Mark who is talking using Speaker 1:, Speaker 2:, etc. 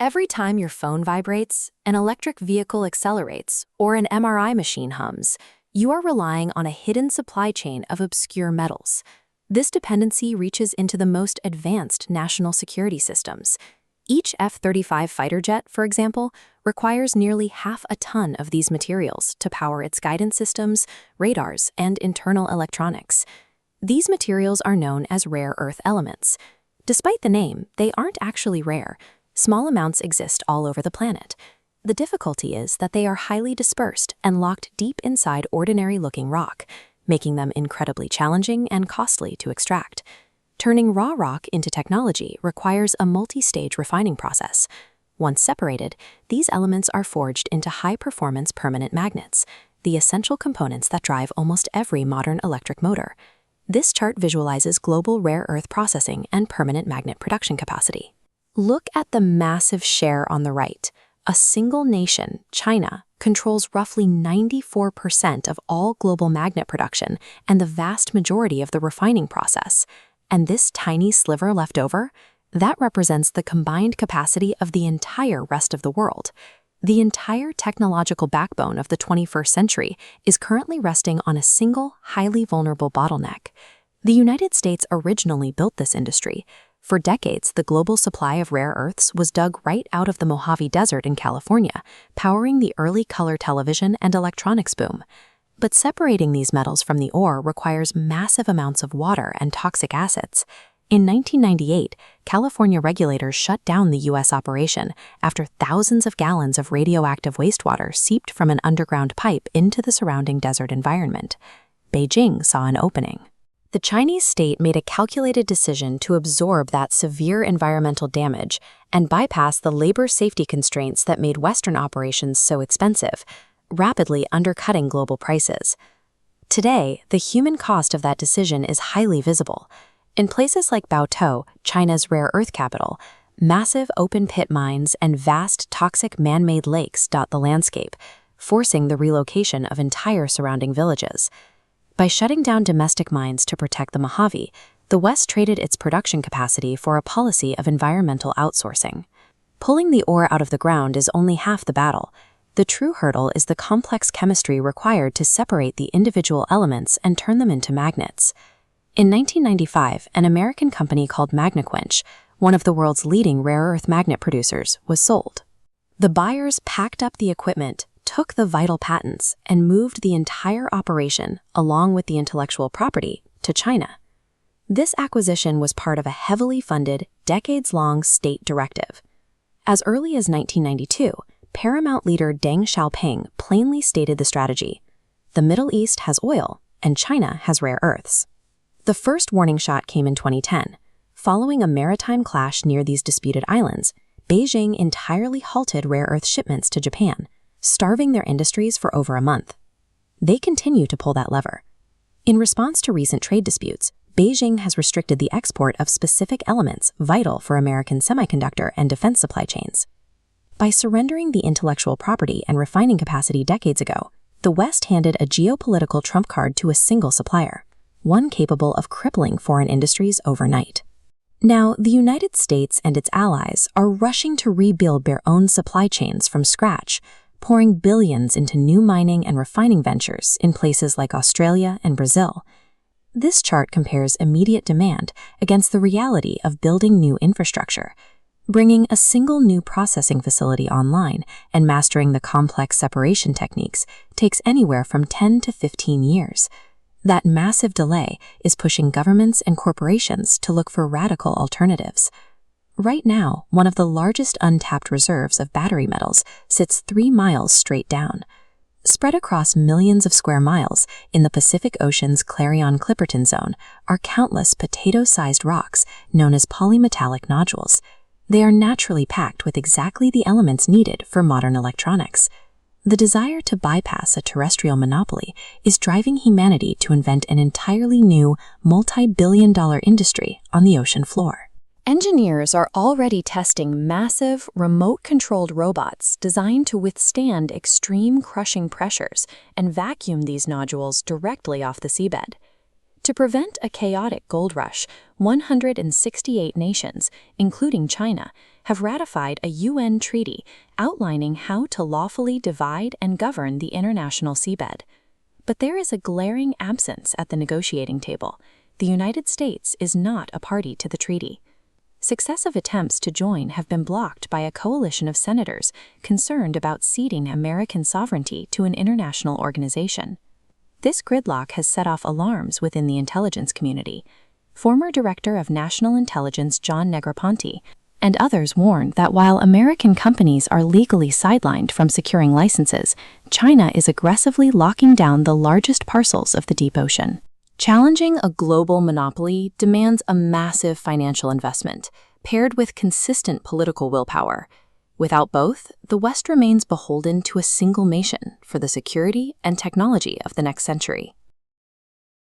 Speaker 1: Every time your phone vibrates, an electric vehicle accelerates, or an MRI machine hums, you are relying on a hidden supply chain of obscure metals. This dependency reaches into the most advanced national security systems. Each F-35 fighter jet, for example, requires nearly half a ton of these materials to power its guidance systems, radars, and internal electronics. These materials are known as rare earth elements. Despite the name, they aren't actually rare. Small amounts exist all over the planet. The difficulty is that they are highly dispersed and locked deep inside ordinary-looking rock, making them incredibly challenging and costly to extract. Turning raw rock into technology requires a multi-stage refining process. Once separated, these elements are forged into high-performance permanent magnets, the essential components that drive almost every modern electric motor. This chart visualizes global rare earth processing and permanent magnet production capacity. Look at the massive share on the right. A single nation, China, controls roughly 94% of all global magnet production and the vast majority of the refining process. And this tiny sliver left over, that represents the combined capacity of the entire rest of the world. The entire technological backbone of the 21st century is currently resting on a single, highly vulnerable bottleneck. The United States originally built this industry. For decades, the global supply of rare earths was dug right out of the Mojave Desert in California, powering the early color television and electronics boom. But separating these metals from the ore requires massive amounts of water and toxic acids. In 1998, California regulators shut down the U.S. operation after thousands of gallons of radioactive wastewater seeped from an underground pipe into the surrounding desert environment. Beijing saw an opening. The Chinese state made a calculated decision to absorb that severe environmental damage and bypass the labor safety constraints that made Western operations so expensive, rapidly undercutting global prices. Today, the human cost of that decision is highly visible. In places like Baotou, China's rare earth capital, massive open-pit mines and vast toxic man-made lakes dot the landscape, forcing the relocation of entire surrounding villages. By shutting down domestic mines to protect the Mojave, the West traded its production capacity for a policy of environmental outsourcing. Pulling the ore out of the ground is only half the battle. The true hurdle is the complex chemistry required to separate the individual elements and turn them into magnets. In 1995, an American company called MagnaQuench, one of the world's leading rare earth magnet producers, was sold. The buyers packed up the equipment, took the vital patents, and moved the entire operation, along with the intellectual property, to China. This acquisition was part of a heavily funded, decades-long state directive. As early as 1992, Paramount leader Deng Xiaoping plainly stated the strategy: the Middle East has oil, and China has rare earths. The first warning shot came in 2010. Following a maritime clash near these disputed islands, Beijing entirely halted rare earth shipments to Japan, starving their industries for over a month. They continue to pull that lever. In response to recent trade disputes, Beijing has restricted the export of specific elements vital for American semiconductor and defense supply chains. By surrendering the intellectual property and refining capacity decades ago, the West handed a geopolitical trump card to a single supplier, one capable of crippling foreign industries overnight. Now, the United States and its allies are rushing to rebuild their own supply chains from scratch, pouring billions into new mining and refining ventures in places like Australia and Brazil. This chart compares immediate demand against the reality of building new infrastructure. Bringing a single new processing facility online and mastering the complex separation techniques takes anywhere from 10 to 15 years. That massive delay is pushing governments and corporations to look for radical alternatives. Right now, one of the largest untapped reserves of battery metals sits 3 miles straight down. Spread across millions of square miles in the Pacific Ocean's Clarion-Clipperton zone are countless potato-sized rocks known as polymetallic nodules. They are naturally packed with exactly the elements needed for modern electronics. The desire to bypass a terrestrial monopoly is driving humanity to invent an entirely new, multi-billion-dollar industry on the ocean floor.
Speaker 2: Engineers are already testing massive, remote-controlled robots designed to withstand extreme crushing pressures and vacuum these nodules directly off the seabed. To prevent a chaotic gold rush, 168 nations, including China, have ratified a UN treaty outlining how to lawfully divide and govern the international seabed. But there is a glaring absence at the negotiating table. The United States is not a party to the treaty. Successive attempts to join have been blocked by a coalition of senators concerned about ceding American sovereignty to an international organization. This gridlock has set off alarms within the intelligence community. Former Director of National Intelligence John Negroponte and others warn that while American companies are legally sidelined from securing licenses, China is aggressively locking down the largest parcels of the deep ocean. Challenging a global monopoly demands a massive financial investment, paired with consistent political willpower. Without both, the West remains beholden to a single nation for the security and technology of the next century.